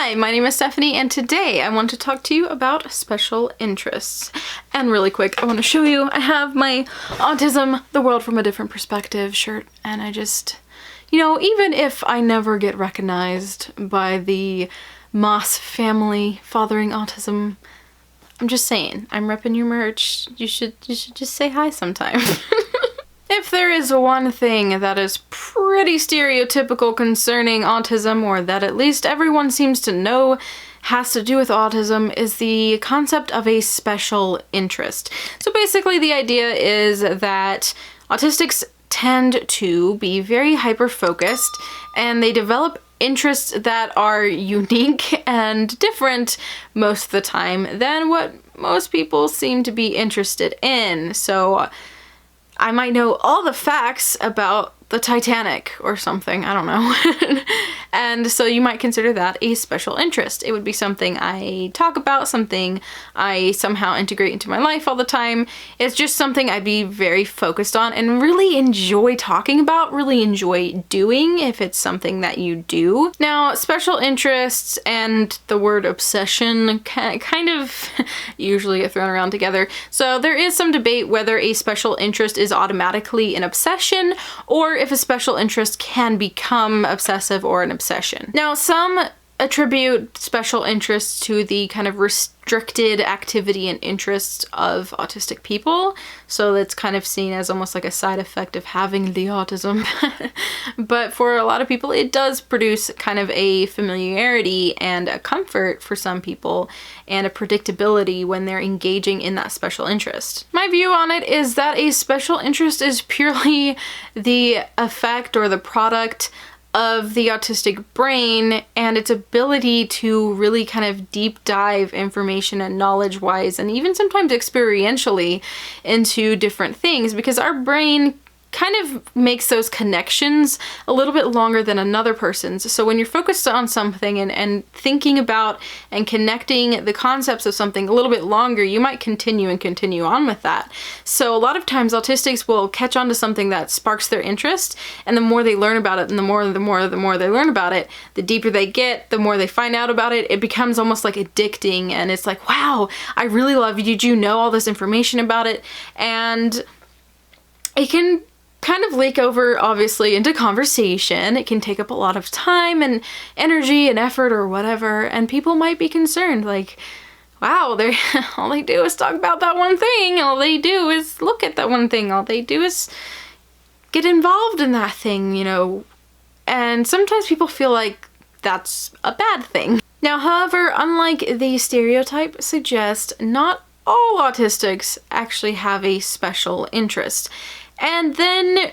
Hi, my name is Bethany, and today I want to talk to you about special interests. And really quick, I want to show you, I have my Autism, the World from a Different Perspective shirt, and I just, even if I never get recognized by the Moss family fathering autism, I'm just saying, I'm repping your merch. You should just say hi sometime. If there is one thing that is pretty stereotypical concerning autism, or that at least everyone seems to know has to do with autism, is the concept of a special interest. So basically the idea is that autistics tend to be very hyper-focused, and they develop interests that are unique and different most of the time than what most people seem to be interested in. So I might know all the facts about the Titanic or something, I don't know. And so you might consider that a special interest. It would be something I talk about, something I somehow integrate into my life all the time. It's just something I'd be very focused on and really enjoy talking about, really enjoy doing if it's something that you do. Now, special interests and the word obsession kind of usually get thrown around together. So there is some debate whether a special interest is automatically an obsession, or if a special interest can become obsessive or an obsession. Now, some attribute special interests to the kind of restricted activity and interests of autistic people. So that's kind of seen as almost like a side effect of having the autism. But for a lot of people, it does produce kind of a familiarity and a comfort for some people, and a predictability when they're engaging in that special interest. My view on it is that a special interest is purely the effect or the product of the autistic brain and its ability to really kind of deep dive information and knowledge-wise, and even sometimes experientially, into different things, because our brain kind of makes those connections a little bit longer than another person's. So when you're focused on something and thinking about and connecting the concepts of something a little bit longer, you might continue on with that. So a lot of times autistics will catch on to something that sparks their interest, and the more they learn about it, and the more they learn about it, the deeper they get, the more they find out about it. It becomes almost like addicting, and it's like, wow, I really love you. Did you know all this information about it? And it can kind of leak over, obviously, into conversation. It can take up a lot of time and energy and effort or whatever, and people might be concerned, like, wow, all they do is talk about that one thing, all they do is look at that one thing, all they do is get involved in that thing, and sometimes people feel like that's a bad thing. Now, however, unlike the stereotype suggests, not all autistics actually have a special interest. And then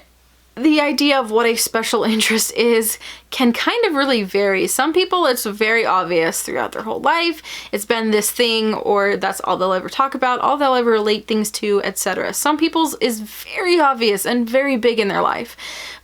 the idea of what a special interest is can kind of really vary. Some people, it's very obvious throughout their whole life. It's been this thing, or that's all they'll ever talk about, all they'll ever relate things to, etc. Some people's is very obvious and very big in their life.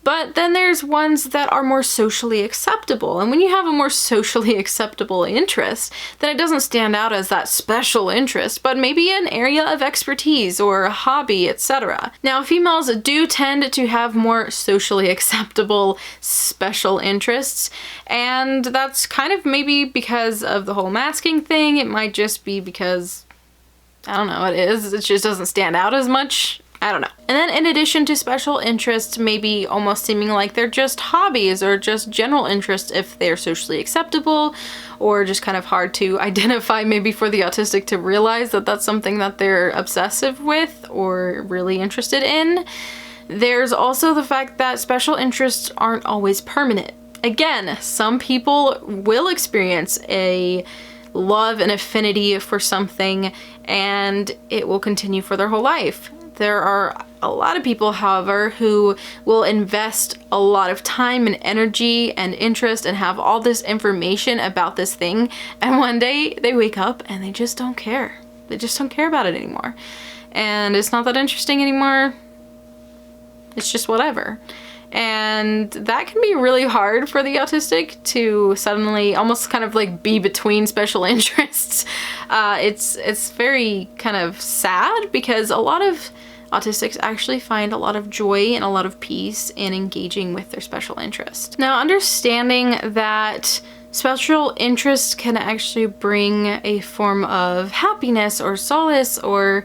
But then there's ones that are more socially acceptable. And when you have a more socially acceptable interest, then it doesn't stand out as that special interest, but maybe an area of expertise or a hobby, etc. Now, females do tend to have more socially acceptable special interests, and that's kind of maybe because of the whole masking thing. It might just be because, I don't know, it just doesn't stand out as much. I don't know. And then in addition to special interests, maybe almost seeming like they're just hobbies or just general interests if they're socially acceptable, or just kind of hard to identify maybe for the autistic to realize that that's something that they're obsessive with or really interested in. There's also the fact that special interests aren't always permanent. Again, some people will experience a love and affinity for something, and it will continue for their whole life. There are a lot of people, however, who will invest a lot of time and energy and interest and have all this information about this thing, and one day they wake up and they just don't care. They just don't care about it anymore. And it's not that interesting anymore. It's just whatever. And that can be really hard for the autistic to suddenly almost kind of like be between special interests. It's very kind of sad, because a lot of autistics actually find a lot of joy and a lot of peace in engaging with their special interest. Now, understanding that special interests can actually bring a form of happiness or solace or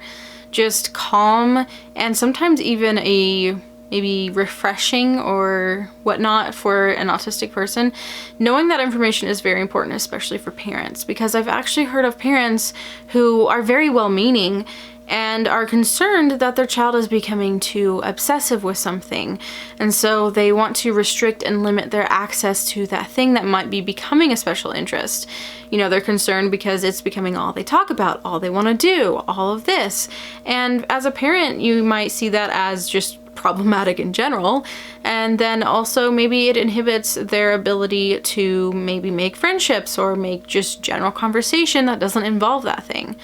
just calm, and sometimes even a maybe refreshing or whatnot for an autistic person. Knowing that information is very important, especially for parents, because I've actually heard of parents who are very well-meaning and are concerned that their child is becoming too obsessive with something. And so they want to restrict and limit their access to that thing that might be becoming a special interest. You know, they're concerned because it's becoming all they talk about, all they want to do, all of this. And as a parent, you might see that as just problematic in general, and then also maybe it inhibits their ability to maybe make friendships or make just general conversation that doesn't involve that thing.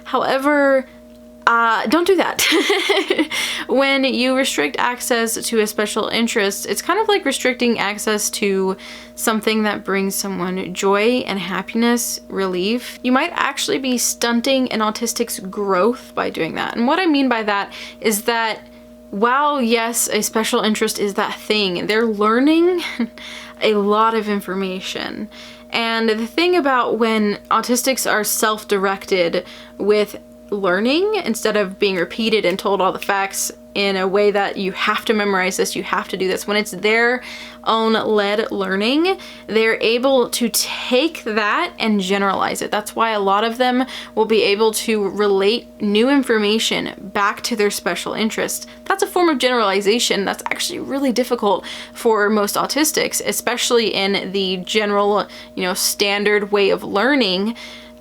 However, don't do that. When you restrict access to a special interest, it's kind of like restricting access to something that brings someone joy and happiness, relief. You might actually be stunting an autistic's growth by doing that. And what I mean by that is that while, yes, a special interest is that thing, they're learning a lot of information. And the thing about when autistics are self-directed with learning, instead of being repeated and told all the facts in a way that you have to memorize this, you have to do this, when it's their own led learning, they're able to take that and generalize it. That's why a lot of them will be able to relate new information back to their special interest. That's a form of generalization that's actually really difficult for most autistics, especially in the general, standard way of learning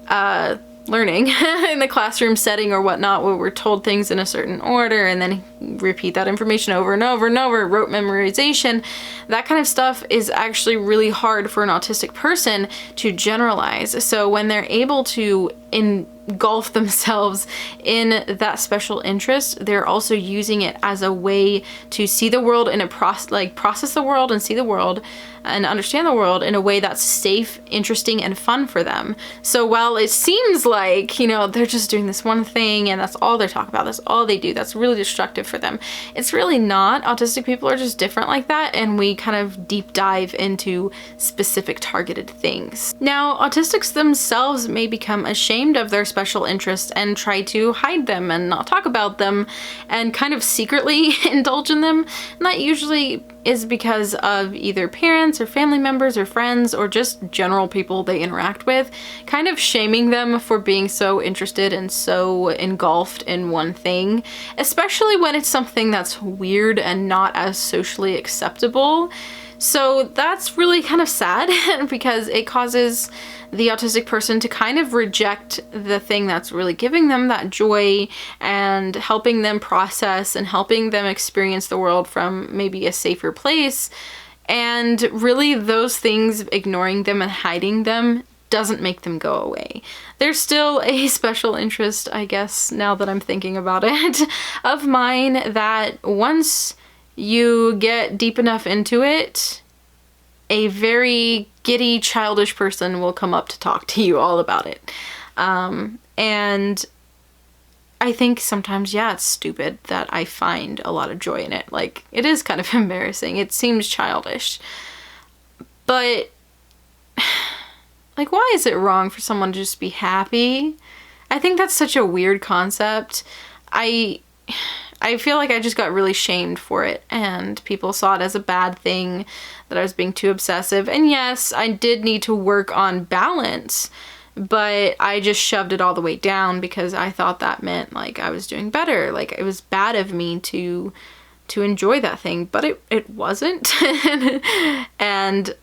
in the classroom setting or whatnot, where we're told things in a certain order and then repeat that information over and over and over, rote memorization. That kind of stuff is actually really hard for an autistic person to generalize. So when they're able to engulf themselves in that special interest, they're also using it as a way to see the world in a process the world and see the world and understand the world in a way that's safe, interesting, and fun for them. So while it seems like, they're just doing this one thing and that's all they talk about, that's all they do, that's really destructive for them, it's really not. Autistic people are just different like that, and we kind of deep dive into specific targeted things. Now, autistics themselves may become ashamed of their special interests and try to hide them and not talk about them and kind of secretly indulge in them. And that usually is because of either parents or family members or friends or just general people they interact with, kind of shaming them for being so interested and so engulfed in one thing, especially when it's something that's weird and not as socially acceptable. So that's really kind of sad because it causes the autistic person to kind of reject the thing that's really giving them that joy and helping them process and helping them experience the world from maybe a safer place. And really those things, ignoring them and hiding them, doesn't make them go away. There's still a special interest, I guess, now that I'm thinking about it, of mine that once you get deep enough into it, a very giddy, childish person will come up to talk to you all about it. And I think sometimes, it's stupid that I find a lot of joy in it. Like, it is kind of embarrassing. It seems childish. But, like, why is it wrong for someone to just be happy? I think that's such a weird concept. I feel like I just got really shamed for it, and people saw it as a bad thing, that I was being too obsessive. And yes, I did need to work on balance, but I just shoved it all the way down because I thought that meant like I was doing better. Like it was bad of me to enjoy that thing, but it wasn't. And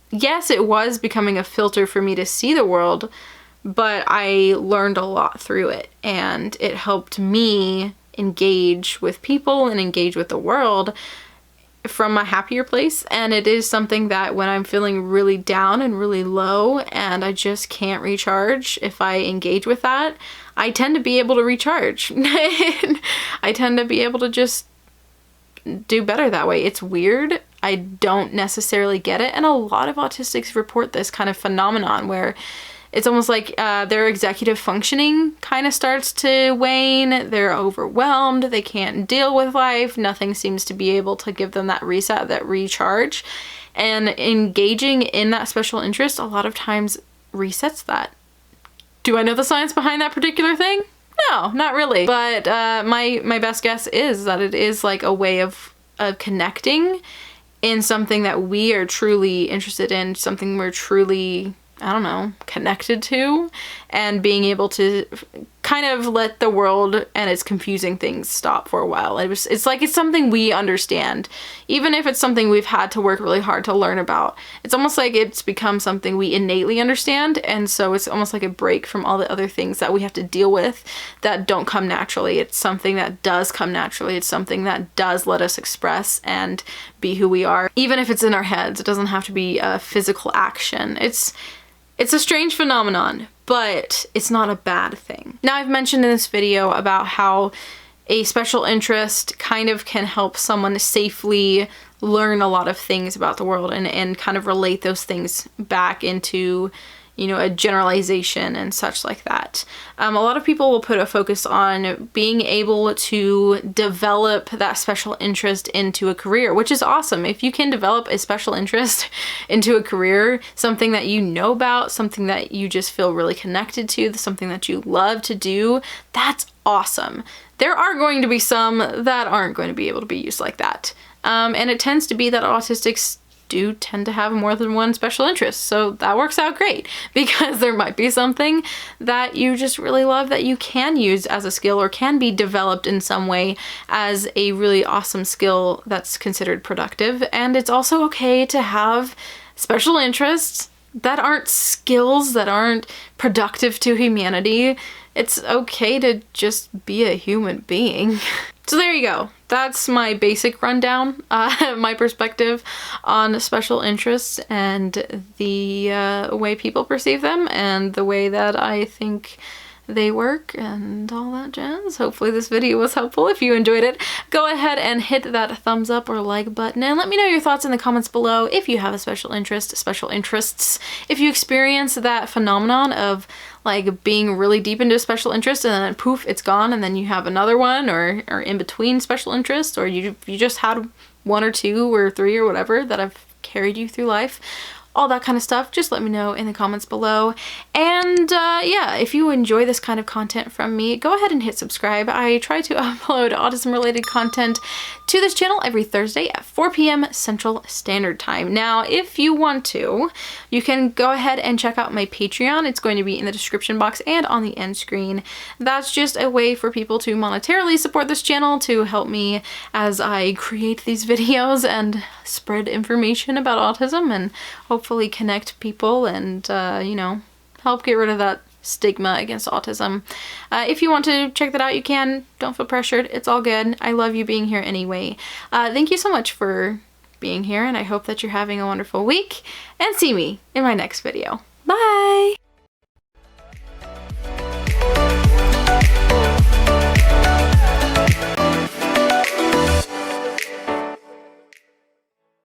yes, it was becoming a filter for me to see the world, but I learned a lot through it, and it helped me engage with people and engage with the world from a happier place. And it is something that when I'm feeling really down and really low and I just can't recharge, if I engage with that, I tend to be able to recharge. I tend to be able to just do better that way. It's weird. I don't necessarily get it. And a lot of autistics report this kind of phenomenon where it's almost like their executive functioning kind of starts to wane. They're overwhelmed. They can't deal with life. Nothing seems to be able to give them that reset, that recharge. And engaging in that special interest a lot of times resets that. Do I know the science behind that particular thing? No, not really. But my best guess is that it is like a way of connecting in something that we are truly interested in, something we're truly, I don't know, connected to, and being able to kind of let the world and its confusing things stop for a while. It's like it's something we understand, even if it's something we've had to work really hard to learn about. It's almost like it's become something we innately understand, and so it's almost like a break from all the other things that we have to deal with that don't come naturally. It's something that does come naturally. It's something that does let us express and be who we are, even if it's in our heads. It doesn't have to be a physical action. It's a strange phenomenon, but it's not a bad thing. Now, I've mentioned in this video about how a special interest kind of can help someone safely learn a lot of things about the world and kind of relate those things back into, you know, a generalization and such like that. A lot of people will put a focus on being able to develop that special interest into a career, which is awesome. If you can develop a special interest into a career, something that you know about, something that you just feel really connected to, something that you love to do, that's awesome. There are going to be some that aren't going to be able to be used like that. And it tends to be that autistics do tend to have more than one special interest. So that works out great, because there might be something that you just really love that you can use as a skill or can be developed in some way as a really awesome skill that's considered productive. And it's also okay to have special interests that aren't skills, that aren't productive to humanity. It's okay to just be a human being. So there you go. That's my basic rundown, my perspective on special interests and the way people perceive them and the way that I think they work and all that jazz. Hopefully this video was helpful. If you enjoyed it, go ahead and hit that thumbs up or like button and let me know your thoughts in the comments below. If you have a special interest, special interests, if you experience that phenomenon of like being really deep into a special interest and then poof, it's gone, and then you have another one or in between special interests, or you just had one or two or three or whatever that have carried you through life. All that kind of stuff, just let me know in the comments below. And yeah, if you enjoy this kind of content from me, go ahead and hit subscribe. I try to upload autism related content to this channel every Thursday at 4 p.m. Central Standard Time. Now, if you want to, you can go ahead and check out my Patreon. It's going to be in the description box and on the end screen. That's just a way for people to monetarily support this channel, to help me as I create these videos and spread information about autism and hopefully connect people and, you know, help get rid of that stigma against autism. If you want to check that out, you can. Don't feel pressured. It's all good. I love you being here anyway. Thank you so much for being here, and I hope that you're having a wonderful week, and see me in my next video. Bye!